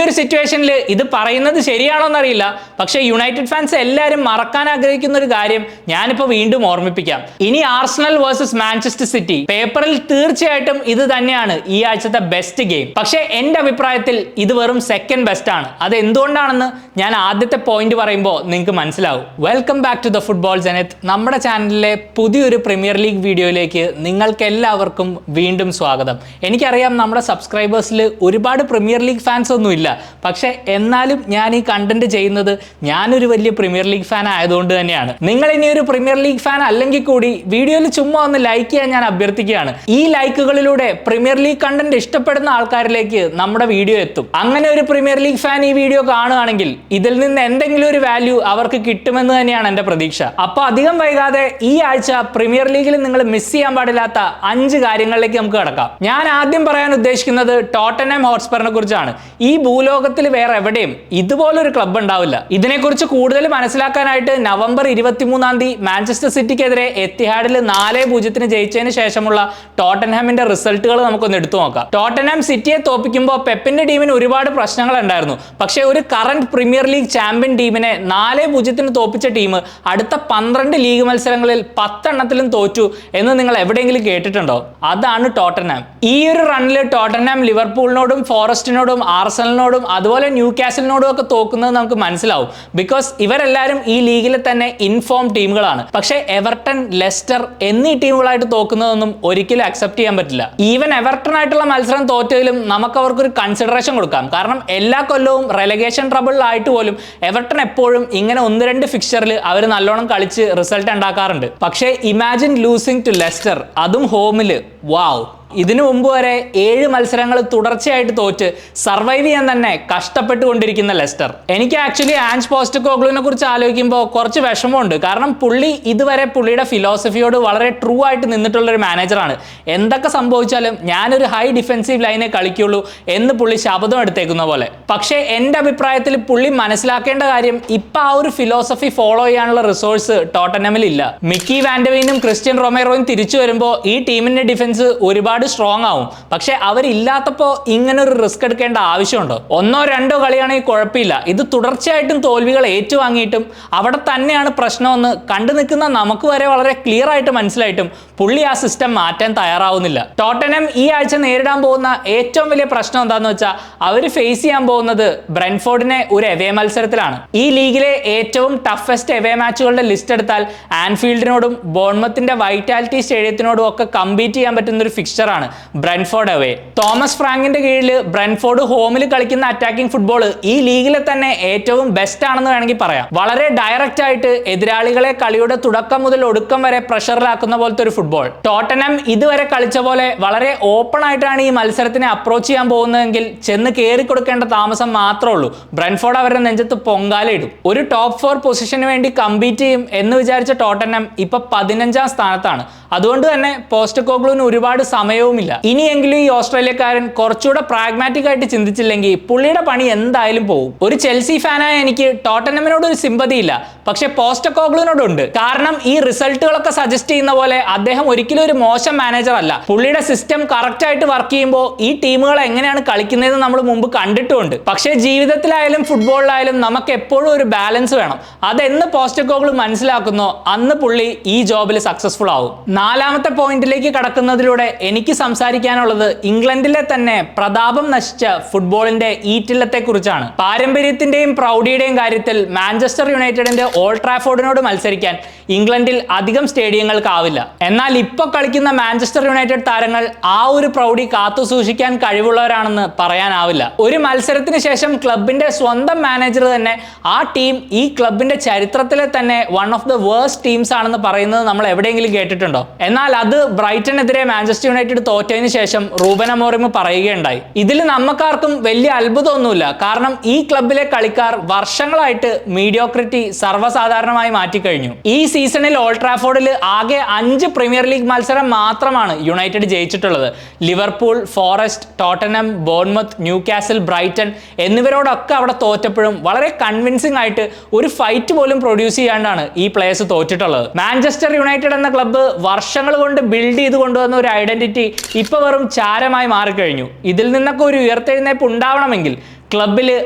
ഒരു സിറ്റുവേഷനിൽ ഇത് പറയുന്നത് ശരിയാണോ എന്നറിയില്ല, പക്ഷേ യുണൈറ്റഡ് ഫാൻസ് എല്ലാവരും മറക്കാൻ ആഗ്രഹിക്കുന്ന ഒരു കാര്യം ഞാനിപ്പോൾ വീണ്ടും ഓർമ്മിപ്പിക്കാം. ഇനി ആർസണൽ വേഴ്സസ് മാഞ്ചസ്റ്റർ സിറ്റി. പേപ്പറിൽ തീർച്ചയായിട്ടും ഇത് തന്നെയാണ് ഈ ആഴ്ചത്തെ ബെസ്റ്റ് ഗെയിം. പക്ഷേ എൻ്റെ അഭിപ്രായത്തിൽ ഇത് വെറും സെക്കൻഡ് ബെസ്റ്റ് ആണ്. അത് എന്തുകൊണ്ടാണെന്ന് ഞാൻ ആദ്യത്തെ പോയിന്റ് പറയുമ്പോൾ നിങ്ങൾക്ക് മനസ്സിലാവും. Welcome back to the football ജനത്ത്. നമ്മുടെ ചാനലിലെ പുതിയൊരു പ്രീമിയർ ലീഗ് വീഡിയോയിലേക്ക് നിങ്ങൾക്ക് എല്ലാവർക്കും വീണ്ടും സ്വാഗതം. എനിക്കറിയാം നമ്മുടെ സബ്സ്ക്രൈബേഴ്സിൽ ഒരുപാട് പ്രീമിയർ ലീഗ് ഫാൻസ് ഒന്നുമില്ല, പക്ഷേ എന്നാലും ഞാൻ ഈ കണ്ടന്റ് ചെയ്യുന്നത് ഞാനൊരു വലിയ പ്രീമിയർ ലീഗ് ഫാൻ ആയതുകൊണ്ട് തന്നെയാണ്. നിങ്ങൾ ഇനി ഒരു പ്രീമിയർ ലീഗ് ഫാൻ അല്ലെങ്കിൽ കൂടി വീഡിയോയിൽ ചുമ്മാ ഒന്ന് ലൈക്ക് ചെയ്യാൻ ഞാൻ അഭ്യർത്ഥിക്കുകയാണ്. ഈ ലൈക്കുകളിലൂടെ പ്രീമിയർ ലീഗ് കണ്ടന്റ് ഇഷ്ടപ്പെടുന്ന ആൾക്കാരിലേക്ക് നമ്മുടെ വീഡിയോ എത്തും. അങ്ങനെ ഒരു പ്രീമിയർ ലീഗ് ഫാൻ ഈ വീഡിയോ കാണുകയാണെങ്കിൽ ഇതിൽ നിന്ന് എന്തെങ്കിലും ഒരു വാല്യൂ അവർക്ക് കിട്ടുമെന്ന് തന്നെയാണ് എൻ്റെ പ്രതീക്ഷ. അപ്പോൾ അധികം വൈകാതെ ഈ ആഴ്ച പ്രീമിയർ ലീഗിൽ നിങ്ങൾ മിസ് ചെയ്യാൻ പാടില്ലാത്ത 5 കാര്യങ്ങളിലേക്ക് നമുക്ക് കടക്കാം. ഞാൻ ആദ്യം പറയാൻ ഉദ്ദേശിക്കുന്നത് ടോട്ടൻഹാം ഹോട്ട്സ്പറിനെ കുറിച്ചാണ്. ഈ ഭൂലോകത്തിൽ വേറെ എവിടെയും ഇതുപോലൊരു ക്ലബ്ബ് ഉണ്ടാവില്ല. ഇതിനെക്കുറിച്ച് കൂടുതൽ മനസ്സിലാക്കാനായിട്ട് നവംബർ 23 മാഞ്ചസ്റ്റർ സിറ്റിക്കെതിരെ എത്തിഹാഡിൽ 4-0 ജയിച്ചതിന് ശേഷമുള്ള ടോട്ടൻഹാമിന്റെ റിസൾട്ടുകൾ നമുക്കൊന്ന് എടുത്തു നോക്കാം. ടോട്ടൻഹാം സിറ്റിയെ തോപ്പിക്കുമ്പോൾ പെപ്പിന്റെ ടീമിന് ഒരുപാട് പ്രശ്നങ്ങൾ ഉണ്ടായിരുന്നു. പക്ഷേ ഒരു കറന്റ് പ്രീമിയർ ലീഗ് ചാമ്പ്യൻ ടീമിനെ 4-0 തോപ്പിച്ച ടീം അടുത്ത 12 ലീഗ് മത്സരങ്ങളിൽ 10 എണ്ണത്തിലും തോറ്റു എന്ന് നിങ്ങൾ എവിടെയെങ്കിലും കേട്ടിട്ടുണ്ടോ? അതാണ് ടോട്ടൻഹാം. ഈ ഒരു റണ്ണിൽ ടോട്ടൻഹാം ലിവർപൂളിനോടും ഫോറസ്റ്റിനോടും ആർസണലിനോടും അതുപോലെ ന്യൂ കാസലിനോടും ഒക്കെ തോക്കുന്നത് നമുക്ക് മനസ്സിലാവും. ബിക്കോസ് ഇവരെല്ലാവരും ഈ ലീഗിലെ തന്നെ ഇൻഫോം ടീമുകളാണ്. പക്ഷേ എവർട്ടൺ, ലെസ്റ്റർ എന്നീ ടീമുകളായിട്ട് തോക്കുന്നതൊന്നും ഒരിക്കലും അക്സെപ്റ്റ് ചെയ്യാൻ പറ്റില്ല. ഈവൻ എവർട്ടൺ ആയിട്ടുള്ള മത്സരം തോറ്റതിലും നമുക്ക് അവർക്കൊരു കൺസിഡറേഷൻ കൊടുക്കാം. കാരണം എല്ലാ കൊല്ലവും റെലഗേഷൻ ട്രബിളിലായിട്ട് പോലും എവർട്ടൺ എപ്പോഴും ഇങ്ങനെ 1-2 ഫിക്ചറിൽ അവർ നല്ലോണം കളിച്ച് റിസൾട്ട് ഉണ്ടാക്കാറുണ്ട്. പക്ഷേ ഇമാജിൻ ലൂസിംഗ് ടു ലെസ്റ്റർ, അതും ഹോമില്. വാവ്! ഇതിനു മുമ്പ് വരെ 7 മത്സരങ്ങൾ തുടർച്ചയായിട്ട് തോറ്റ് സർവൈവ് ചെയ്യാൻ തന്നെ കഷ്ടപ്പെട്ടുകൊണ്ടിരിക്കുന്ന ലെസ്റ്റർ. എനിക്ക് ആക്ച്വലി ആഞ്ച് പോസ്റ്റക്കോഗ്ലുവിനെ കുറിച്ച് ആലോചിക്കുമ്പോൾ കുറച്ച് വിഷമമുണ്ട്. കാരണം പുള്ളി ഇതുവരെ പുള്ളിയുടെ ഫിലോസഫിയോട് വളരെ ട്രൂ ആയിട്ട് നിന്നിട്ടുള്ളൊരു മാനേജറാണ്. എന്തൊക്കെ സംഭവിച്ചാലും ഞാനൊരു ഹൈ ഡിഫെൻസീവ് ലൈനെ കളിക്കുള്ളൂ എന്ന് പുള്ളി ശബ്ദം എടുത്തേക്കുന്ന പോലെ. പക്ഷേ എൻ്റെ അഭിപ്രായത്തിൽ പുള്ളി മനസ്സിലാക്കേണ്ട കാര്യം ഇപ്പം ആ ഒരു ഫിലോസഫി ഫോളോ ചെയ്യാനുള്ള റിസോഴ്സ് ടോട്ടൻഹാമിൽ ഇല്ല. മിക്കി വാൻഡവീനും ക്രിസ്ത്യൻ റൊമേറോയും തിരിച്ചു വരുമ്പോൾ ഈ ടീമിന്റെ ഡിഫൻസ് ഒരുപാട് സ്ട്രോങ് ആവും. പക്ഷെ അവരില്ലാത്തപ്പോൾ ഇങ്ങനെ ഒരു റിസ്ക് എടുക്കേണ്ട ആവശ്യമുണ്ടോ? 1-2 കളിയാണെങ്കിൽ കുഴപ്പമില്ല. ഇത് തുടർച്ചയായിട്ടും തോൽവികൾ ഏറ്റുവാങ്ങിയിട്ടും അവിടെ തന്നെയാണ് പ്രശ്നമെന്ന് കണ്ടു നിൽക്കുന്ന നമുക്ക് വരെ വളരെ ക്ലിയർ ആയിട്ട് മനസ്സിലായിട്ടും പുള്ളി ആ സിസ്റ്റം മാറ്റാൻ തയ്യാറാവുന്നില്ല. ടോട്ടൻഹാം ഈ ആഴ്ച നേരിടാൻ പോകുന്ന ഏറ്റവും വലിയ പ്രശ്നം എന്താണെന്ന് വെച്ചാൽ അവർ ഫേസ് ചെയ്യാൻ പോകുന്നത് ബ്രെൻഫോർഡിനെ ഒരു എവേ മത്സരത്തിലാണ്. ഈ ലീഗിലെ ഏറ്റവും ടഫസ്റ്റ് എവേ മാച്ചുകളുടെ ലിസ്റ്റ് എടുത്താൽ ആൻഫീൽഡിനോടും ബോൺമത്തിന്റെ വൈറ്റാലിറ്റി സ്റ്റേഡിയത്തിനോടും ഒക്കെ കമ്പീറ്റ് ചെയ്യാൻ പറ്റുന്ന ഒരു ഫിക്സ്ചർ ആണ് ബ്രെൻഫോർഡ് അവേ. തോമസ് ഫ്രാങ്കിന്റെ കീഴിൽ ബ്രെൻഫോർഡ് ഹോമിൽ കളിക്കുന്ന അറ്റാക്കിംഗ് ഫുട്ബോൾ ഈ ലീഗിലെ തന്നെ ഏറ്റവും ബെസ്റ്റ് ആണെന്ന് വേണമെങ്കിൽ പറയാം. വളരെ ഡയറക്റ്റ് ആയിട്ട് എതിരാളികളെ കളിയുടെ തുടക്കം മുതൽ ഒടുക്കം വരെ പ്രഷറിലാക്കുന്ന പോലത്തെ ഒരു ഫുട്ബോൾ. ടോട്ടൻഹാം ഇതുവരെ കളിച്ച പോലെ വളരെ ഓപ്പൺ ആയിട്ടാണ് ഈ മത്സരത്തിനെ അപ്രോച്ച് ചെയ്യാൻ പോകുന്നതെങ്കിൽ ചെന്ന് കയറി കൊടുക്കേണ്ട താമസം മാത്രമേ ഉള്ളൂ. ബ്രെൻഫോർഡ് അവരുടെ നെഞ്ചത്ത് പൊങ്കാലയിടും. ഒരു ടോപ്പ് 4 പൊസിഷന് വേണ്ടി കമ്പീറ്റ് ചെയ്യും എന്ന് വിചാരിച്ച ടോട്ടൻഹാം ഇപ്പൊ 15ാം സ്ഥാനത്താണ്. അതുകൊണ്ട് തന്നെ പോസ്റ്റക്കോഗ്ലുവിന് ഒരുപാട് സമയവുമില്ല. ഇനിയെങ്കിലും ഈ ഓസ്ട്രേലിയക്കാരൻ കുറച്ചുകൂടെ പ്രാഗ്മാറ്റിക് ആയിട്ട് ചിന്തിച്ചില്ലെങ്കിൽ പുള്ളിയുടെ പണി എന്തായാലും പോകും. ഒരു ചെൽസി ഫാനായ എനിക്ക് ടോട്ടൻഹാമിനോട് ഒരു സിമ്പതി ഇല്ല, പക്ഷെ പോസ്റ്റക്കോഗ്ലുവിനോടുണ്ട്. കാരണം ഈ റിസൾട്ടുകളൊക്കെ സജസ്റ്റ് ചെയ്യുന്ന പോലെ അദ്ദേഹം ഒരിക്കലും ഒരു മോശം മാനേജർ അല്ല. പുള്ളിയുടെ സിസ്റ്റം കറക്റ്റ് ആയിട്ട് വർക്ക് ചെയ്യുമ്പോൾ ഈ ടീമുകൾ എങ്ങനെയാണ് കളിക്കുന്നതെന്ന് നമ്മൾ മുമ്പ് കണ്ടിട്ടുമുണ്ട്. പക്ഷേ ജീവിതത്തിലായാലും ഫുട്ബോളിലായാലും നമുക്ക് എപ്പോഴും ഒരു ബാലൻസ് വേണം. അതെന്ന് പോസ്റ്റക്കോഗ്ലു മനസ്സിലാക്കുന്നോ അന്ന് പുള്ളി ഈ ജോബിൽ സക്സസ്ഫുൾ ആവും. 4ാമത്തെ പോയിന്റിലേക്ക് കടക്കുന്നതിലൂടെ എനിക്ക് സംസാരിക്കാനുള്ളത് ഇംഗ്ലണ്ടിലെ തന്നെ പ്രതാപം നശിച്ച ഫുട്ബോളിന്റെ ഈറ്റില്ലത്തെ കുറിച്ചാണ്. പാരമ്പര്യത്തിന്റെയും പ്രൗഢിയുടെയും കാര്യത്തിൽ മാഞ്ചസ്റ്റർ യുണൈറ്റഡിന്റെ ഓൾഡ് ട്രാഫോർഡിനോട് മത്സരിക്കാൻ ഇംഗ്ലണ്ടിൽ അധികം സ്റ്റേഡിയങ്ങൾക്കാവില്ല. എന്നാൽ ഇപ്പോൾ കളിക്കുന്ന മാഞ്ചസ്റ്റർ യുണൈറ്റഡ് താരങ്ങൾ ആ ഒരു പ്രൗഢി കാത്തു സൂക്ഷിക്കാൻ കഴിവുള്ളവരാണെന്ന് പറയാനാവില്ല. ഒരു മത്സരത്തിന് ശേഷം ക്ലബിന്റെ സ്വന്തം മാനേജർ തന്നെ ആ ടീം ഈ ക്ലബിന്റെ ചരിത്രത്തിലെ തന്നെ one of the worst teams ആണെന്ന് പറയുന്നത് നമ്മൾ എവിടെയെങ്കിലും കേട്ടിട്ടുണ്ടോ? എന്നാൽ അത് ബ്രൈറ്റനെതിരെ മാഞ്ചസ്റ്റർ യുണൈറ്റഡ് തോറ്റതിന് ശേഷം റൂബൻ അമോറിം പറയുകയുണ്ടായി. ഇതിൽ നമുക്കാർക്കും വലിയ അത്ഭുതമൊന്നുമില്ല. കാരണം ഈ ക്ലബിലെ കളിക്കാർ വർഷങ്ങളായിട്ട് മീഡിയോക്രിറ്റി സർവ്വസാധാരണമായി മാറ്റിക്കഴിഞ്ഞു. ഈ സീസണിൽ ഓൾഡ് ട്രാഫോർഡിൽ ആകെ 5 പ്രീമിയർ ലീഗ് മത്സരം മാത്രമാണ് യുണൈറ്റഡ് ജയിച്ചിട്ടുള്ളത്. Liverpool, Forest, Tottenham, Bournemouth, Newcastle, Brighton എന്നിവരോടൊക്കെ അവിടെ തോറ്റപ്പോഴും വളരെ കൺവിൻസിംഗ് ആയിട്ട് ഒരു ഫൈറ്റ് പോലും പ്രൊഡ്യൂസ് ചെയ്യാണ്ടാണ് ഈ പ്ലേയേഴ്സ് തോറ്റിട്ടുള്ളത്. മാഞ്ചസ്റ്റർ യുണൈറ്റഡ് എന്ന ക്ലബ്ബ് വർഷങ്ങൾ കൊണ്ട് ബിൽഡ് ചെയ്ത് കൊണ്ടുവന്ന ഒരു ഐഡന്റിറ്റി ഇപ്പൊ വെറും ചാരമായി മാറിക്കഴിഞ്ഞു. ഇതിൽ നിന്നൊക്കെ ഒരു ഉയർത്തെഴുന്നേപ്പ് ഉണ്ടാവണമെങ്കിൽ ക്ലബിൽ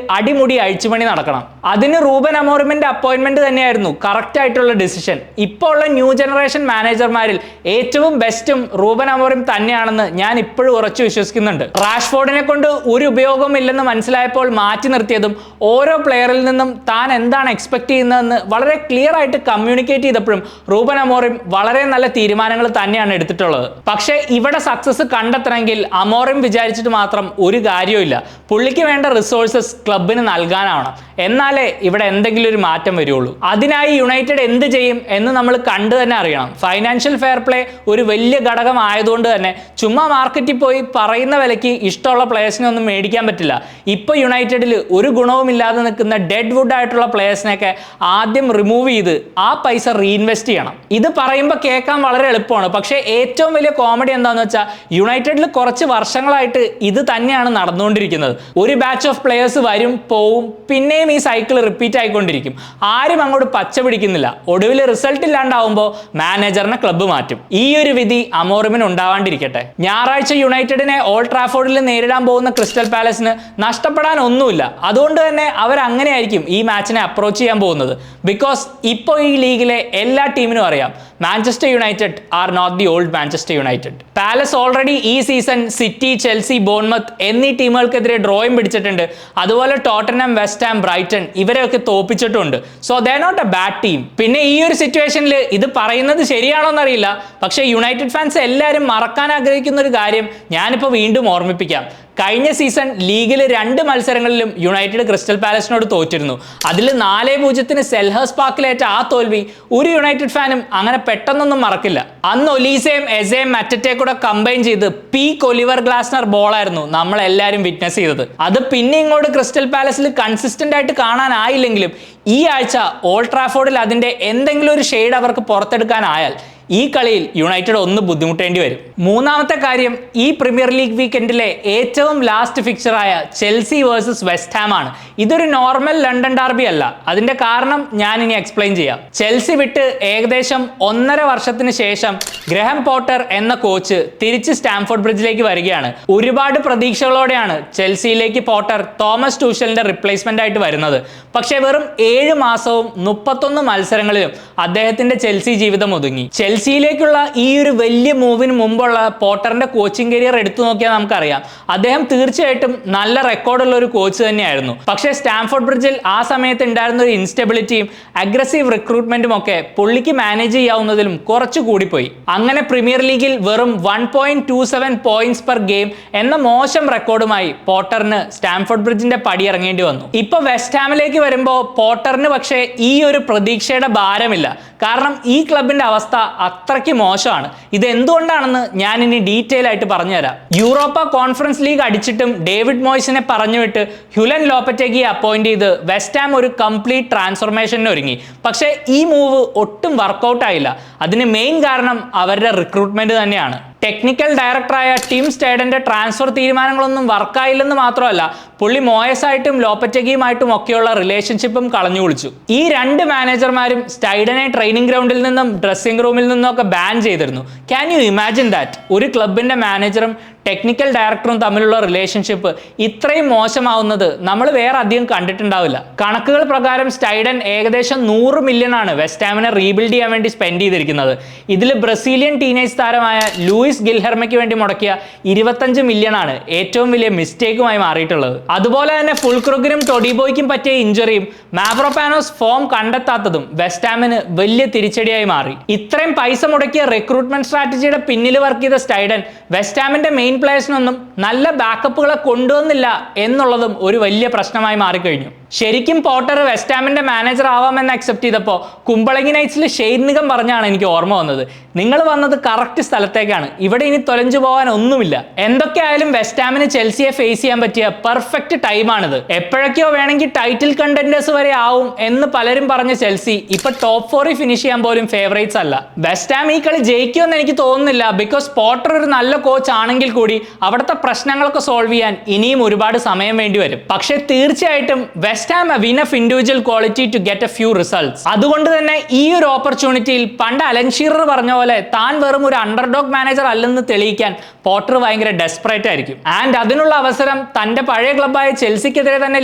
അടിമുടി അഴിച്ചുപണി നടക്കണം. അതിന് റൂബൻ അമോറിമിന്റെ അപ്പോയിന്റ്മെന്റ് തന്നെയായിരുന്നു കറക്റ്റ് ആയിട്ടുള്ള ഡിസിഷൻ. ഇപ്പോൾ ഉള്ള ന്യൂ ജനറേഷൻ മാനേജർമാരിൽ ഏറ്റവും ബെസ്റ്റും റൂബൻ അമോറിം തന്നെയാണെന്ന് ഞാൻ ഇപ്പോഴും ഉറച്ചു വിശ്വസിക്കുന്നുണ്ട്. റാഷ്ഫോർഡിനെ കൊണ്ട് ഒരു ഉപയോഗവും ഇല്ലെന്ന് മനസ്സിലായപ്പോൾ മാറ്റി നിർത്തിയതും ഓരോ പ്ലെയറിൽ നിന്നും താൻ എന്താണ് എക്സ്പെക്ട് ചെയ്യുന്നതെന്ന് വളരെ ക്ലിയർ ആയിട്ട് കമ്മ്യൂണിക്കേറ്റ് ചെയ്തപ്പോഴും റൂബൻ അമോറിം വളരെ നല്ല തീരുമാനങ്ങൾ തന്നെയാണ് എടുത്തിട്ടുള്ളത്. പക്ഷേ ഇവിടെ സക്സസ് കണ്ടെത്തണമെങ്കിൽ അമോറിം വിചാരിച്ചിട്ട് മാത്രം ഒരു കാര്യവുമില്ല. പുള്ളിക്ക് വേണ്ട റിസോഴ്സസ് ക്ലബിന് നൽകാനാവണം. എന്നാലേ ഇവിടെ എന്തെങ്കിലും ഒരു മാറ്റം വരുള്ളൂ. അതിനായി യുണൈറ്റഡ് എന്ത് ചെയ്യും എന്ന് നമ്മൾ കണ്ടു തന്നെ അറിയണം. ഫൈനാൻഷ്യൽ ഫെയർ പ്ലേ ഒരു വലിയ ഘടകം ആയതുകൊണ്ട് തന്നെ ചുമ്മാ മാർക്കറ്റിൽ പോയി പറയുന്ന വിലയ്ക്ക് ഇഷ്ടമുള്ള പ്ലേയേഴ്സിനെ ഒന്നും മേടിക്കാൻ പറ്റില്ല. ഇപ്പോൾ യുണൈറ്റഡിൽ ഒരു ഗുണവുമില്ലാതെ നിൽക്കുന്ന ഡെഡ് വുഡ് ആയിട്ടുള്ള പ്ലേയേഴ്സിനെയൊക്കെ ആദ്യം റിമൂവ് ചെയ്ത് ആ പൈസ റീഇൻവെസ്റ്റ് ചെയ്യണം. ഇത് പറയുമ്പോൾ കേൾക്കാൻ വളരെ എളുപ്പമാണ്. പക്ഷേ ഏറ്റവും വലിയ കോമഡി എന്താണെന്ന് വെച്ചാൽ യുണൈറ്റഡിൽ കുറച്ച് വർഷങ്ങളായിട്ട് ഇത് തന്നെയാണ് നടന്നുകൊണ്ടിരിക്കുന്നത്. ഒരു ബാച്ച് ഓഫ് പ്ലേയേഴ്സ് വരും പോവും, പിന്നെയും ഈ സൈക്കിൾ റിപ്പീറ്റ് ആയിക്കൊണ്ടിരിക്കും. ആരും അങ്ങോട്ട് പച്ച പിടിക്കുന്നില്ല. ഒടുവിൽ റിസൾട്ട് ഇല്ലാണ്ടാവുമ്പോൾ മാനേജറിനെ ക്ലബ്ബ് മാറ്റും. ഈ ഒരു വിധി അമോറിമിന് ഉണ്ടാവാണ്ടിരിക്കട്ടെ. ഞായറാഴ്ച യുണൈറ്റഡിനെ ഓൾഡ് ട്രാഫോർഡിൽ നേരിടാൻ പോകുന്ന ക്രിസ്റ്റൽ പാലസിന് നഷ്ടപ്പെടാൻ ഒന്നുമില്ല. അതുകൊണ്ട് തന്നെ അവരങ്ങനെയായിരിക്കും ഈ മാച്ചിനെ അപ്രോച്ച് ചെയ്യാൻ പോകുന്നത്. ബിക്കോസ് ഇപ്പോൾ ഈ ലീഗിലെ എല്ലാ ടീമിനും അറിയാം Manchester United are not the old Manchester United. Palace already ഈ സീസൺ സിറ്റി, ചെൽസി, ബോൺമത്ത് എന്നീ ടീമുകൾക്കെതിരെ ഡ്രോയും പിടിച്ചിട്ടുണ്ട്. അതുപോലെ ടോട്ടൻഹാം, വെസ്റ്റ് ഹാം, ബ്രൈറ്റൺ ഇവരെയൊക്കെ തോപ്പിച്ചിട്ടുണ്ട്. So they are not a bad team. പിന്നെ ഈ ഒരു സിറ്റുവേഷനിൽ ഇത് പറയുന്നത് ശരിയാണോ എന്നറിയില്ല, പക്ഷേ യുണൈറ്റഡ് ഫാൻസ് എല്ലാവരും മറക്കാൻ ആഗ്രഹിക്കുന്ന ഒരു കാര്യം ഞാനിപ്പോൾ വീണ്ടും ഓർമ്മിപ്പിക്കാം. കഴിഞ്ഞ സീസൺ ലീഗിൽ 2 മത്സരങ്ങളിലും യുണൈറ്റഡ് ക്രിസ്റ്റൽ പാലസിനോട് തോറ്റിരുന്നു. അതിൽ 4-0 സെൽഹേഴ്സ് പാർക്കിലേറ്റ ആ തോൽവി ഒരു യുണൈറ്റഡ് ഫാനും അങ്ങനെ പെട്ടെന്നൊന്നും മറക്കില്ല. അന്ന് ഒലീസയും എസയും മറ്റേ കൂടെ കമ്പൈൻ ചെയ്ത് പീക്ക് ഒലിവർ ഗ്ലാസ്നർ ബോളായിരുന്നു നമ്മളെല്ലാവരും വിറ്റ്നസ് ചെയ്തത്. അത് പിന്നെ ഇങ്ങോട്ട് ക്രിസ്റ്റൽ പാലസിൽ കൺസിസ്റ്റന്റ് ആയിട്ട് കാണാനായില്ലെങ്കിലും ഈ ആഴ്ച ഓൾഡ് ട്രാഫോർഡിൽ അതിന്റെ എന്തെങ്കിലും ഒരു ഷെയ്ഡ് അവർക്ക് പുറത്തെടുക്കാനായാൽ ഈ കളിയിൽ യുണൈറ്റഡ് ഒന്ന് ബുദ്ധിമുട്ടേണ്ടി വരും. മൂന്നാമത്തെ കാര്യം, ഈ പ്രീമിയർ ലീഗ് വീക്കെൻഡിലെ ഏറ്റവും ലാസ്റ്റ് ഫിക്ചറായ ചെൽസി വേഴ്സസ് വെസ്റ്റ് ഹാം ആണ്. ഇതൊരു നോർമൽ ലണ്ടൻ ഡാർബി അല്ല. അതിന്റെ കാരണം ഞാൻ ഇനി എക്സ്പ്ലെയിൻ ചെയ്യാം. ചെൽസി വിട്ട് ഏകദേശം 1.5 വർഷത്തിന് ശേഷം ഗ്രഹാം പോട്ടർ എന്ന കോച്ച് തിരിച്ച് സ്റ്റാംഫോർഡ് ബ്രിഡ്ജിലേക്ക് വരികയാണ്. ഒരുപാട് പ്രതീക്ഷകളോടെയാണ് ചെൽസിയിലേക്ക് പോട്ടർ തോമസ് ടൂഷലിന്റെ റിപ്ലേസ്മെന്റ് ആയിട്ട് വരുന്നത്. പക്ഷേ വെറും 7 മാസവും 31 മത്സരങ്ങളിലും അദ്ദേഹത്തിന്റെ ചെൽസി ജീവിതം ഒതുങ്ങി. ചെൽസിയിലേക്കുള്ള ഈ ഒരു വലിയ മൂവിന് മുമ്പുള്ള പോട്ടറിന്റെ കോച്ചിങ് കരിയർ എടുത്തു നോക്കിയാൽ നമുക്കറിയാം അദ്ദേഹം തീർച്ചയായിട്ടും നല്ല റെക്കോർഡുള്ള ഒരു കോച്ച് തന്നെയായിരുന്നു. പക്ഷേ സ്റ്റാംഫോർഡ് ബ്രിഡ്ജിൽ ആ സമയത്ത് ഉണ്ടായിരുന്ന ഒരു ഇൻസ്റ്റെബിലിറ്റിയും അഗ്രസീവ് റിക്രൂട്ട്മെന്റും ഒക്കെ പുള്ളിക്ക് മാനേജ് ചെയ്യാവുന്നതിലും കുറച്ചു കൂടിപ്പോയി. അങ്ങനെ പ്രീമിയർ ലീഗിൽ വെറും 1.27 പോയിന്റ്സ് പെർ ഗെയിം എന്ന മോശം റെക്കോർഡുമായി പോട്ടറിന് സ്റ്റാംഫോർഡ് ബ്രിഡ്ജിന്റെ പടി ഇറങ്ങേണ്ടി വന്നു. ഇപ്പൊ വെസ്റ്റ് ഹാമിലേക്ക് വരുമ്പോൾ പോട്ടറിന് പക്ഷേ ഈ ഒരു പ്രതീക്ഷയുടെ ഭാരമില്ല. കാരണം ഈ ക്ലബിന്റെ അവസ്ഥ അത്രയ്ക്ക് മോശമാണ്. ഇത് എന്തുകൊണ്ടാണെന്ന് ഞാൻ ഇനി ഡീറ്റെയിൽ ആയിട്ട് പറഞ്ഞുതരാം. യൂറോപ്പ കോൺഫറൻസ് ലീഗ് അടിച്ചിട്ടും ഡേവിഡ് മോയ്സിനെ പറഞ്ഞുവിട്ട് ഹ്യുലൻ ലോപ്പറ്റേഗിയെ അപ്പോയിന്റ് ചെയ്ത് വെസ്റ്റ് ഹാം ഒരു കംപ്ലീറ്റ് ട്രാൻസ്ഫോർമേഷന് ഒരുങ്ങി. പക്ഷേ ഈ മൂവ് ഒട്ടും വർക്കൗട്ട് ആയില്ല. അതിന് മെയിൻ കാരണം അവരുടെ റിക്രൂട്ട്മെന്റ് തന്നെയാണ്. ടെക്നിക്കൽ ഡയറക്ടറായ ടിം സ്റ്റേഡന്റെ ട്രാൻസ്ഫർ തീരുമാനങ്ങളൊന്നും വർക്കായില്ലെന്ന് മാത്രമല്ല പുള്ളി മോയസായിട്ടും ലോപ്പറ്റഗിയുമായിട്ടും ഒക്കെയുള്ള റിലേഷൻഷിപ്പും കളഞ്ഞു കുളിച്ചു. ഈ 2 മാനേജർമാരും സ്റ്റൈഡനെ ട്രെയിനിങ് ഗ്രൗണ്ടിൽ നിന്നും ഡ്രസ്സിംഗ് റൂമിൽ നിന്നൊക്കെ ബാൻ ചെയ്തിരുന്നു. Can you imagine that? ഒരു ക്ലബിന്റെ മാനേജറും ടെക്നിക്കൽ ഡയറക്ടറും തമ്മിലുള്ള റിലേഷൻഷിപ്പ് ഇത്രയും മോശമാവുന്നത് നമ്മൾ വേറെ അധികം കണ്ടിട്ടുണ്ടാവില്ല. കണക്കുകൾ പ്രകാരം സ്റ്റൈഡൻ ഏകദേശം 100 മില്യൺ ആണ് വെസ്റ്റ് ഹാമിനെ റീബിൽഡ് ചെയ്യാൻ വേണ്ടി സ്പെൻഡ് ചെയ്തിരിക്കുന്നത്. ഇതിൽ ബ്രസീലിയൻ ടീനേജ് താരമായ ലൂയിസ് ഗിൽഹെർമയ്ക്ക് വേണ്ടി മുടക്കിയ 25 മില്യൺ ആണ് ഏറ്റവും വലിയ മിസ്റ്റേക്കുമായി മാറിയിട്ടുള്ളത്. അതുപോലെ തന്നെ ഫുൾക്രുഗിനും ടൊഡിബോയ്ക്കും പറ്റിയ ഇഞ്ചുറിയും മാവ്രോപാനോസ് ഫോം കണ്ടെത്താത്തതും വെസ്റ്റ് ഹാമിന് വലിയ തിരിച്ചടിയായി മാറി. ഇത്രയും പൈസ മുടക്കിയ റിക്രൂട്ട്മെന്റ് സ്ട്രാറ്റജിയുടെ പിന്നിൽ വർക്ക് ചെയ്ത സ്റ്റൈഡൻ വെസ്റ്റ് ഹാമിന്റെ മെയിൻ പ്ലേയേഴ്സിനൊന്നും നല്ല ബാക്കപ്പുകളെ കൊണ്ടുവന്നില്ല എന്നുള്ളതും ഒരു വലിയ പ്രശ്നമായി മാറിക്കഴിഞ്ഞു. ശരിക്കും പോട്ടർ വെസ്റ്റ് ഹാമിന്റെ മാനേജർ ആവാമെന്ന് അക്സെപ്റ്റ് ചെയ്തപ്പോൾ കുമ്പളങ്ങി നൈറ്റ്സിൽ ഷെയ്ഡ് നിഗം പറഞ്ഞാണ് എനിക്ക് ഓർമ്മ വന്നത്, നിങ്ങൾ വന്നത് കറക്റ്റ് സ്ഥലത്തേക്കാണ്, ഇവിടെ ഇനി തൊലഞ്ഞു പോകാൻ ഒന്നുമില്ല. എന്തൊക്കെയായാലും വെസ്റ്റ് ഹാമിന് ചെൽസിയെ ഫേസ് ചെയ്യാൻ പറ്റിയ പെർഫെക്റ്റ് ടൈമാണിത്. എപ്പോഴൊക്കെയോ വേണമെങ്കിൽ ടൈറ്റിൽ കണ്ടന്റേഴ്സ് വരെ ആവും എന്ന് പലരും പറഞ്ഞ ചെൽസി ഇപ്പൊ ടോപ്പ് 4 ഫിനിഷ് ചെയ്യാൻ പോലും ഫേവറേറ്റ്സ് അല്ല. വെസ്റ്റ് ഹാം ഈ കളി ജയിക്കുമെന്ന് എനിക്ക് തോന്നുന്നില്ല. ബിക്കോസ് പോട്ടർ ഒരു നല്ല കോച്ച് ആണെങ്കിൽ കൂടി അവിടുത്തെ പ്രശ്നങ്ങളൊക്കെ സോൾവ് ചെയ്യാൻ ഇനിയും ഒരുപാട് സമയം വേണ്ടി വരും. പക്ഷെ തീർച്ചയായിട്ടും West Ham have enough individual quality to get a few results. അതുകൊണ്ട് തന്നെ ഈ ഒരു ഓപ്പർച്യൂണിറ്റിയിൽ പണ്ട് അലൻ ഷീറർ പറഞ്ഞ പോലെ താൻ വെറും ഒരു അണ്ടർഡോഗ് മാനേജർ അല്ലെന്ന് തെളിയിക്കാൻ പോട്ടർ ഭയങ്കര ഡെസ്പറേറ്റ് ആയിരിക്കും. ആൻഡ് അതിനുള്ള അവസരം തന്റെ പഴയ ക്ലബ്ബായ ചെൽസിക്കെതിരെ തന്നെ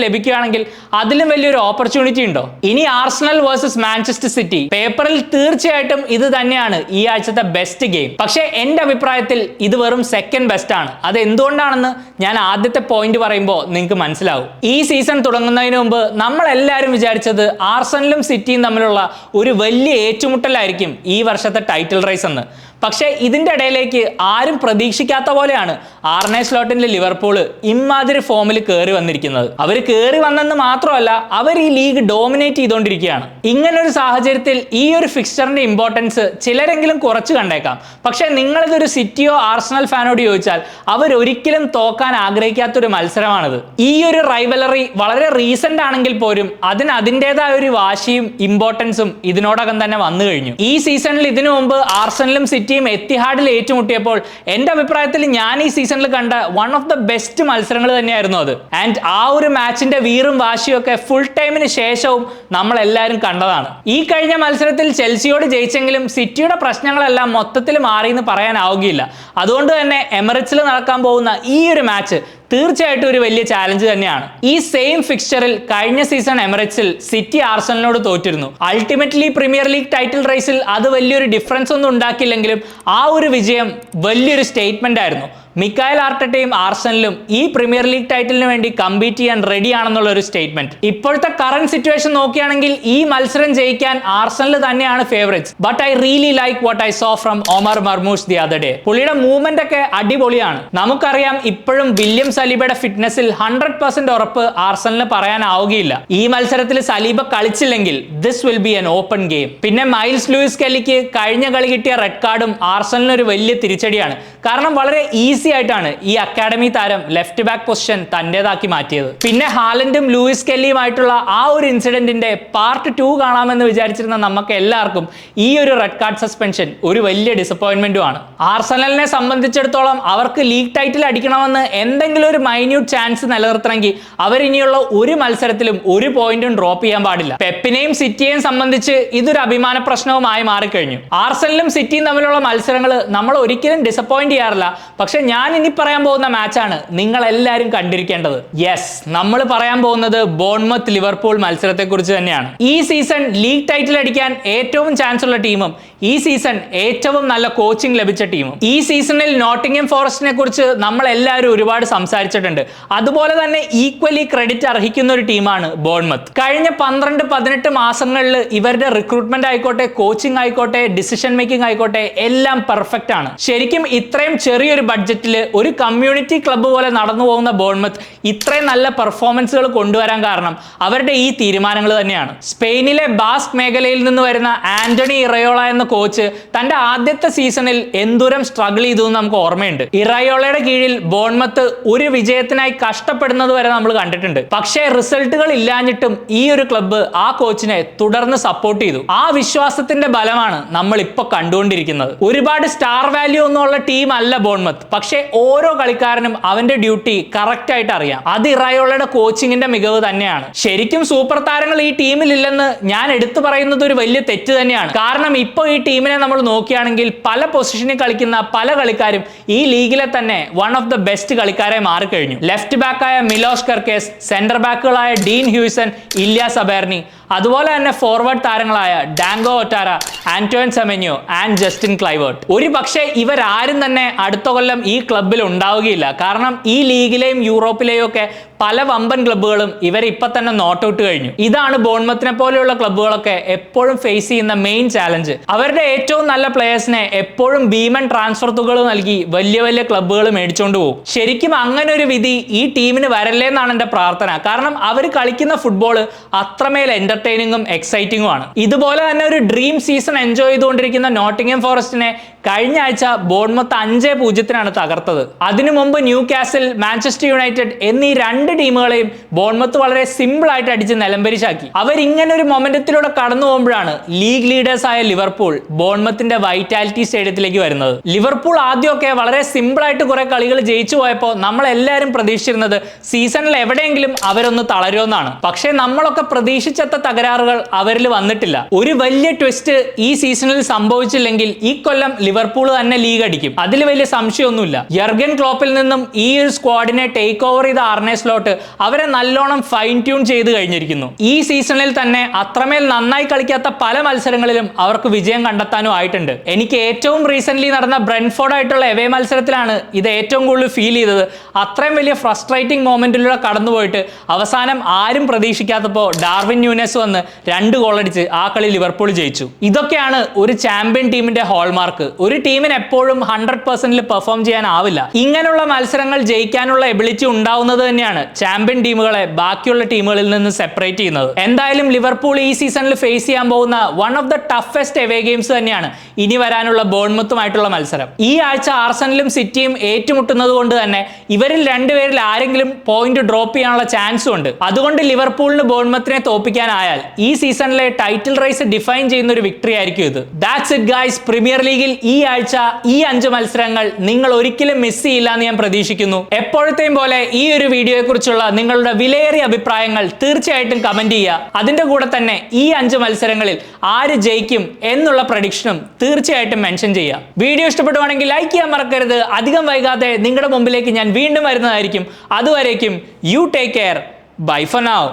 ലഭിക്കുകയാണെങ്കിൽ അതിലും വലിയൊരു ഓപ്പർച്യൂണിറ്റി ഉണ്ടോ? ഇനി ആർസണൽ വേഴ്സസ് മാഞ്ചസ്റ്റർ സിറ്റി. പേപ്പറിൽ തീർച്ചയായിട്ടും ഇത് തന്നെയാണ് ഈ ആഴ്ചത്തെ ബെസ്റ്റ് ഗെയിം. പക്ഷേ എന്റെ അഭിപ്രായത്തിൽ ഇത് വെറും സെക്കൻഡ് ബെസ്റ്റ് ആണ്. അത് എന്തുകൊണ്ടാണെന്ന് ഞാൻ ആദ്യത്തെ പോയിന്റ് പറയുമ്പോൾ നിങ്ങൾക്ക് മനസ്സിലാവും. ഈ സീസൺ തുടങ്ങുന്നതിന് മുമ്പ് നമ്മൾ എല്ലാവരും വിചാരിച്ചത് ആർസണലും സിറ്റിയും തമ്മിലുള്ള ഒരു വലിയ ഏറ്റുമുട്ടലായിരിക്കും ഈ വർഷത്തെ ടൈറ്റിൽ റേസ് എന്ന്. പക്ഷേ ഇതിന്റെ ഇടയിലേക്ക് ആരും പ്രതീക്ഷിക്കാത്ത പോലെയാണ് ആർനെ സ്ലോട്ടിന്റെ ലിവർപൂൾ ഇമാതിരി ഫോമിൽ കയറി വന്നിരിക്കുന്നത്. അവർ കയറി വന്നെന്ന് മാത്രമല്ല, അവർ ഈ ലീഗ് ഡോമിനേറ്റ് ചെയ്തുകൊണ്ടിരിക്കുകയാണ്. ഇങ്ങനൊരു സാഹചര്യത്തിൽ ഈ ഒരു ഫിക്സ്ചറിന്റെ ഇമ്പോർട്ടൻസ് ചിലരെങ്കിലും കുറച്ച് കണ്ടേക്കാം. പക്ഷേ നിങ്ങളിതൊരു സിറ്റിയോ ആർസണൽ ഫാനോട് ചോദിച്ചാൽ അവരൊരിക്കലും തോക്കാൻ ആഗ്രഹിക്കാത്തൊരു മത്സരമാണിത്. ഈ ഒരു റൈവലറി വളരെ റീസെന്റ് ആണെങ്കിൽ പോലും അതിന് അതിൻ്റെതായ ഒരു വാശിയും ഇമ്പോർട്ടൻസും ഇതിനോടകം തന്നെ വന്നു കഴിഞ്ഞു. ഈ സീസണിൽ ഇതിനു മുമ്പ് ആർസണലും സിറ്റിയും എത്തിഹാഡിൽ ഏറ്റുമുട്ടിയപ്പോൾ എന്റെ അഭിപ്രായത്തിൽ ഞാൻ ഈ സീസണിൽ കണ്ട വൺ ഓഫ് ദ ബെസ്റ്റ് മത്സരങ്ങൾ തന്നെയായിരുന്നു അത്. ആൻഡ് ആ ഒരു മാച്ചിന്റെ വീറും വാശിയും ഒക്കെ ഫുൾ ടൈമിന് ശേഷവും നമ്മൾ എല്ലാവരും കണ്ടതാണ്. ഈ കഴിഞ്ഞ മത്സരത്തിൽ ചെൽസിയോട് ജയിച്ചെങ്കിലും സിറ്റിയുടെ പ്രശ്നങ്ങളെല്ലാം മൊത്തത്തിൽ മാറിയെന്ന് പറയാനാവുകയില്ല. അതുകൊണ്ട് തന്നെ എമിറേറ്റ്സിൽ നടക്കാൻ പോകുന്ന ഈ ഒരു മാച്ച് തീർച്ചയായിട്ടും ഒരു വലിയ ചാലഞ്ച് തന്നെയാണ്. ഈ സെയിം ഫിക്സ്ചറിൽ കഴിഞ്ഞ സീസൺ എമിറേറ്റ്സിൽ സിറ്റി ആർസണലിനോട് തോറ്റിരുന്നു. അൾട്ടിമേറ്റ്ലി പ്രീമിയർ ലീഗ് ടൈറ്റിൽ റേസിൽ അത് വലിയൊരു ഡിഫറൻസ് ഒന്നും ഉണ്ടാക്കിയില്ലെങ്കിലും ആ ഒരു വിജയം വലിയൊരു സ്റ്റേറ്റ്മെന്റ് ആയിരുന്നു. മിക്കായൽ ആർട്ടറ്റയും ആർസണലും ഈ പ്രീമിയർ ലീഗ് ടൈറ്റിലിന് വേണ്ടി കമ്പീറ്റ് ചെയ്യാൻ റെഡി ആണെന്നുള്ള ഒരു സ്റ്റേറ്റ്മെന്റ്. ഇപ്പോഴത്തെ കറന്റ് സിറ്റുവേഷൻ നോക്കുകയാണെങ്കിൽ ഈ മത്സരം ജയിക്കാൻ ആർസണൽ തന്നെയാണ് favourites. But I really like what I saw from Omar Marmoush the other day. പുള്ളിയുടെ മൂവ്മെന്റ് ഒക്കെ അടിപൊളിയാണ്. നമുക്കറിയാം ഇപ്പോഴും വില്യം സലീബയുടെ ഫിറ്റ്നസിൽ 100% ഉറപ്പ് ആർസണലിന് പറയാനാവുകയില്ല. ഈ മത്സരത്തിൽ സലീബ കളിച്ചില്ലെങ്കിൽ this will be an open game. പിന്നെ മൈൽസ് ലൂയിസ് കെല്ലിക്ക് കഴിഞ്ഞ കളി കിട്ടിയ റെഡ് കാർഡും ആർസണലിന് ഒരു വലിയ തിരിച്ചടിയാണ്. കാരണം വളരെ ഈസി ആയിട്ടാണ് ഈ അക്കാഡമി താരം ലെഫ്റ്റ് ബാക്ക് പൊസിഷൻ തന്റേതാക്കി മാറ്റിയത്. പിന്നെ ഹാലൻഡും ലൂയിസ് കെല്ലിയുമായിട്ടുള്ള ആ ഒരു ഇൻസിഡന്റിന്റെ പാർട്ട് 2 കാണാമെന്ന് വിചാരിച്ചിരുന്ന നമുക്ക് എല്ലാവർക്കും ഈ ഒരു റെഡ് കാർഡ് സസ്പെൻഷൻ ഒരു വലിയ ഡിസപ്പോയിന്റ്മെന്റും ആണ്. ആർസണലിനെ സംബന്ധിച്ചിടത്തോളം അവർക്ക് ലീഗ് ടൈറ്റിൽ അടിക്കണമെന്ന് എന്തെങ്കിലും ഒരു മൈന്യൂട്ട് ചാൻസ് നിലനിർത്തണമെങ്കിൽ അവരിനിയുള്ള ഒരു മത്സരത്തിലും ഒരു പോയിന്റും ഡ്രോപ്പ് ചെയ്യാൻ പാടില്ല. പെപ്പിനെയും സിറ്റിയെയും സംബന്ധിച്ച് ഇതൊരു അഭിമാന പ്രശ്നവുമായി മാറിക്കഴിഞ്ഞു. ആർസണലും സിറ്റിയും തമ്മിലുള്ള മത്സരങ്ങൾ നമ്മൾ ഒരിക്കലും ഡിസപ്പോയിന്റ് ചെയ്യാറില്ല. പക്ഷെ ഞാൻ ഇനി പറയാൻ പോകുന്ന മാച്ചാണ് നിങ്ങൾ എല്ലാവരും കണ്ടിരിക്കേണ്ടത്. യെസ്, നമ്മൾ പറയാൻ പോകുന്നത് ബോൺമത്ത് ലിവർപൂൾ മത്സരത്തെ കുറിച്ച് തന്നെയാണ്. ഈ സീസൺ ലീഗ് ടൈറ്റിൽ അടിക്കാൻ ഏറ്റവും ചാൻസ് ഉള്ള ടീമും ഈ സീസൺ ഏറ്റവും നല്ല കോച്ചിങ് ലഭിച്ച ടീമും. ഈ സീസണിൽ നോട്ടിംഗ്ഹാം ഫോറസ്റ്റിനെ കുറിച്ച് നമ്മൾ എല്ലാവരും ഒരുപാട് സംസാരിച്ചിട്ടുണ്ട്. അതുപോലെ തന്നെ ഈക്വലി ക്രെഡിറ്റ് അർഹിക്കുന്ന ഒരു ടീമാണ് ബോൺമത്ത്. കഴിഞ്ഞ 12-18 മാസങ്ങളിൽ ഇവരുടെ റിക്രൂട്ട്മെന്റ് ആയിക്കോട്ടെ, കോച്ചിങ് ആയിക്കോട്ടെ, ഡിസിഷൻ മേക്കിംഗ് ആയിക്കോട്ടെ, എല്ലാം പെർഫെക്റ്റ് ആണ്. ശരിക്കും ഇത്രയും ചെറിയൊരു ബഡ്ജറ്റിൽ ഒരു കമ്മ്യൂണിറ്റി ക്ലബ്ബ് പോലെ നടന്നു പോകുന്ന ബോൺമത്ത് ഇത്രയും നല്ല പെർഫോമൻസുകൾ കൊണ്ടുവരാൻ കാരണം അവരുടെ ഈ തീരുമാനങ്ങൾ തന്നെയാണ്. സ്പെയിനിലെ ബാസ്ക് മേഖലയിൽ നിന്ന് വരുന്ന ആന്റണി ഇറയോള എന്ന കോച്ച് തന്റെ ആദ്യത്തെ സീസണിൽ എന്തോരം സ്ട്രഗിൾ ചെയ്തു എന്ന് നമുക്ക് ഓർമ്മയുണ്ട്. ഇറയോളയുടെ കീഴിൽ ബോൺമത്ത് ഒരു വിജയത്തിനായി കഷ്ടപ്പെടുന്നത് വരെ നമ്മൾ കണ്ടിട്ടുണ്ട്. പക്ഷേ റിസൾട്ടുകൾ ഇല്ലാഞ്ഞിട്ടും ഈ ഒരു ക്ലബ്ബ് ആ കോച്ചിനെ തുടർന്ന് സപ്പോർട്ട് ചെയ്തു. ആ വിശ്വാസത്തിന്റെ ബലമാണ് നമ്മൾ ഇപ്പൊ കണ്ടുകൊണ്ടിരിക്കുന്നത്. ഒരുപാട് സ്റ്റാർ വാല്യൂ ഒന്നുമുള്ള ടീം അല്ല ബോൺമത്ത്. പക്ഷേ ഓരോ കളിക്കാരനും അവന്റെ ഡ്യൂട്ടി കറക്റ്റ് ആയിട്ട് അറിയാം. അത് ഇറയോളയുടെ കോച്ചിങ്ങിന്റെ മികവ് തന്നെയാണ്. ശരിക്കും സൂപ്പർ താരങ്ങൾ ഈ ടീമിൽ ഇല്ലെന്ന് ഞാൻ എടുത്തു പറയുന്നത് ഒരു വലിയ തെറ്റ് തന്നെയാണ്. കാരണം ഇപ്പോൾ ഈ ടീമിനെ നമ്മൾ നോക്കുകയാണെങ്കിൽ പല പൊസിഷനിൽ കളിക്കുന്ന പല കളിക്കാരും ഈ ലീഗിലെ തന്നെ വൺ ഓഫ് ദ ബെസ്റ്റ് കളിക്കാരെ മാറിക്കഴിഞ്ഞു. ലെഫ്റ്റ് ബാക്കായ മിലോഷ് കെർക്കേസ്, സെന്റർ ബാക്കുകളായ ഡീൻ ഹ്യൂസൺ, ഇല്യ സബേർണി, അതുപോലെ തന്നെ ഫോർവേഡ് താരങ്ങളായ ഡാങ്കോ ഒറ്റാര, ആന്റോൻ സെമെന്യോ ആൻഡ് ജസ്റ്റിൻ ക്ലൈവേർട്ട്. ഒരു പക്ഷേ ഇവരാരും തന്നെ അടുത്ത കൊല്ലം ഈ ക്ലബ്ബിൽ ഉണ്ടാവുകയില്ല. കാരണം ഈ ലീഗിലെയും യൂറോപ്പിലെയും ഒക്കെ പല വമ്പൻ ക്ലബ്ബുകളും ഇവരെ ഇപ്പൊ തന്നെ നോട്ട് ഔട്ട് കഴിഞ്ഞു. ഇതാണ് ബോൺമത്തിനെ പോലെയുള്ള ക്ലബ്ബുകളൊക്കെ എപ്പോഴും ഫേസ് ചെയ്യുന്ന മെയിൻ ചാലഞ്ച്. അവരുടെ ഏറ്റവും നല്ല പ്ലേയേഴ്സിനെ എപ്പോഴും ഭീമൻ ട്രാൻസ്ഫർ തുകകൾ നൽകി വലിയ വലിയ ക്ലബ്ബുകൾ മേടിച്ചുകൊണ്ട് പോകും. ശരിക്കും അങ്ങനെ ഒരു വിധി ഈ ടീമിന് വരല്ലേ എന്നാണ് എന്റെ പ്രാർത്ഥന. കാരണം അവർ കളിക്കുന്ന ഫുട്ബോൾ അത്രമേൽ എന്റർടൈനിങ്ങും എക്സൈറ്റിംഗും ആണ്. ഇതുപോലെ തന്നെ ഒരു ഡ്രീം സീസൺ എൻജോയ് ചെയ്തുകൊണ്ടിരിക്കുന്ന നോട്ടിംഗ്ഹാം ഫോറസ്റ്റിനെ കഴിഞ്ഞ ആഴ്ച ബോൺമത്ത് 5-0 തകർത്തത്. അതിനു മുമ്പ് ന്യൂ കാസിൽ, മാഞ്ചസ്റ്റർ യുണൈറ്റഡ് എന്നീ 2 ടീമുകളെയും ബോൺമത്ത് വളരെ സിമ്പിൾ ആയിട്ട് അടിച്ച് നിലംപരിശാക്കി. അവരിങ്ങനെ ഒരു മൊമെന്റത്തിലൂടെ കടന്നു പോകുമ്പോഴാണ് ലീഗ് ലീഡേഴ്സ് ആയ ലിവർപൂൾ ബോൺമത്തിന്റെ വൈറ്റാലിറ്റി സ്റ്റേഡിയത്തിലേക്ക് വരുന്നത്. ലിവർപൂൾ ആദ്യമൊക്കെ വളരെ സിമ്പിൾ ആയിട്ട് കുറെ കളികൾ ജയിച്ചു പോയപ്പോൾ നമ്മളെല്ലാവരും പ്രതീക്ഷിച്ചിരുന്നത് സീസണിൽ എവിടെയെങ്കിലും അവരൊന്ന് തളരുമെന്നാണ്. പക്ഷേ നമ്മളൊക്കെ പ്രതീക്ഷിച്ചെത്ത തകരാറുകൾ അവരിൽ വന്നിട്ടില്ല. ഒരു വലിയ ട്വിസ്റ്റ് ഈ സീസണിൽ സംഭവിച്ചില്ലെങ്കിൽ ഈ കൊല്ലം ലിവർപൂൾ തന്നെ ലീഗ് അടിക്കും. അതിൽ വലിയ സംശയമൊന്നുമില്ല. യർഗൻ ക്ലോപ്പിൽ നിന്നും ഈ ഒരു സ്ക്വാഡിനെ ടേക്ക് ഓവർ ചെയ്ത ആർനെ സ്ലോട്ട് അവരെ നല്ലോണം ഫൈൻ ട്യൂൺ ചെയ്ത് കഴിഞ്ഞിരിക്കുന്നു. ഈ സീസണിൽ തന്നെ അത്രമേൽ നന്നായി കളിക്കാത്ത പല മത്സരങ്ങളിലും അവർക്ക് വിജയം കണ്ടെത്താനും ആയിട്ടുണ്ട്. എനിക്ക് ഏറ്റവും റീസെന്റ് നടന്ന ബ്രെൻഫോർഡ് ആയിട്ടുള്ള എവേ മത്സരത്തിലാണ് ഇത് ഏറ്റവും കൂടുതൽ ഫീൽ ചെയ്തത്. അത്രയും വലിയ ഫ്രസ്ട്രേറ്റിംഗ് മൊമെന്റിലൂടെ കടന്നുപോയിട്ട് അവസാനം ആരും പ്രതീക്ഷിക്കാത്തപ്പോൾ ഡാർവിൻ ന്യൂനസ് വന്ന് 2 ഗോൾ അടിച്ച് ആ കളി ലിവർപൂൾ ജയിച്ചു. ഇതൊക്കെയാണ് ഒരു ചാമ്പ്യൻ ടീമിന്റെ ഹോൾമാർക്ക്. ഒരു ടീമിന് എപ്പോഴും 100% പെർഫോം ചെയ്യാനാവില്ല. ഇങ്ങനെയുള്ള മത്സരങ്ങൾ ജയിക്കാനുള്ള എബിലിറ്റി ഉണ്ടാവുന്നത് തന്നെയാണ് ചാമ്പ്യൻ ടീമുകളെ ബാക്കിയുള്ള ടീമുകളിൽ നിന്ന് സെപ്പറേറ്റ് ചെയ്യുന്നത്. എന്തായാലും ലിവർപൂൾ ഈ സീസണിൽ ഫേസ് ചെയ്യാൻ പോകുന്ന one of the toughest away games തന്നെയാണ് ഇനി വരാനുള്ള ബോൺമത്തുമായിട്ടുള്ള മത്സരം. ഈ ആഴ്ച ആർസണലും സിറ്റിയും ഏറ്റുമുട്ടുന്നത് കൊണ്ട് തന്നെ ഇവരിൽ 2 പേരിൽ ആരെങ്കിലും പോയിന്റ് ഡ്രോപ്പ് ചെയ്യാനുള്ള ചാൻസും ഉണ്ട്. അതുകൊണ്ട് ലിവർപൂളിന് ബോൺമത്തിനെ തോൽപ്പിക്കാനായാൽ ഈ സീസണിലെ ടൈറ്റിൽ റേസ് ഡിഫൈൻ ചെയ്യുന്ന ഒരു വിക്ടറി ആയിരിക്കും ഇത്. That's it guys. പ്രീമിയർ ലീഗിൽ ഈ ആഴ്ച ഈ 5 മത്സരങ്ങൾ നിങ്ങൾ ഒരിക്കലും മിസ് ചെയ്യില്ല എന്ന് ഞാൻ പ്രതീക്ഷിക്കുന്നു. എപ്പോഴത്തെയും പോലെ ഈ ഒരു വീഡിയോയെ കുറിച്ചുള്ള നിങ്ങളുടെ വിലയേറിയ അഭിപ്രായങ്ങൾ തീർച്ചയായിട്ടും കമന്റ് ചെയ്യുക. അതിന്റെ കൂടെ തന്നെ ഈ 5 മത്സരങ്ങളിൽ ആര് ജയിക്കും എന്നുള്ള പ്രഡിക്ഷനും തീർച്ചയായിട്ടും മെൻഷൻ ചെയ്യുക. വീഡിയോ ഇഷ്ടപ്പെടുവാണെങ്കിൽ ലൈക്ക് ചെയ്യാൻ മറക്കരുത്. അധികം വൈകാതെ നിങ്ങളുടെ മുമ്പിലേക്ക് ഞാൻ വീണ്ടും വരുന്നതായിരിക്കും. അതുവരേക്കും you take care. Bye for now.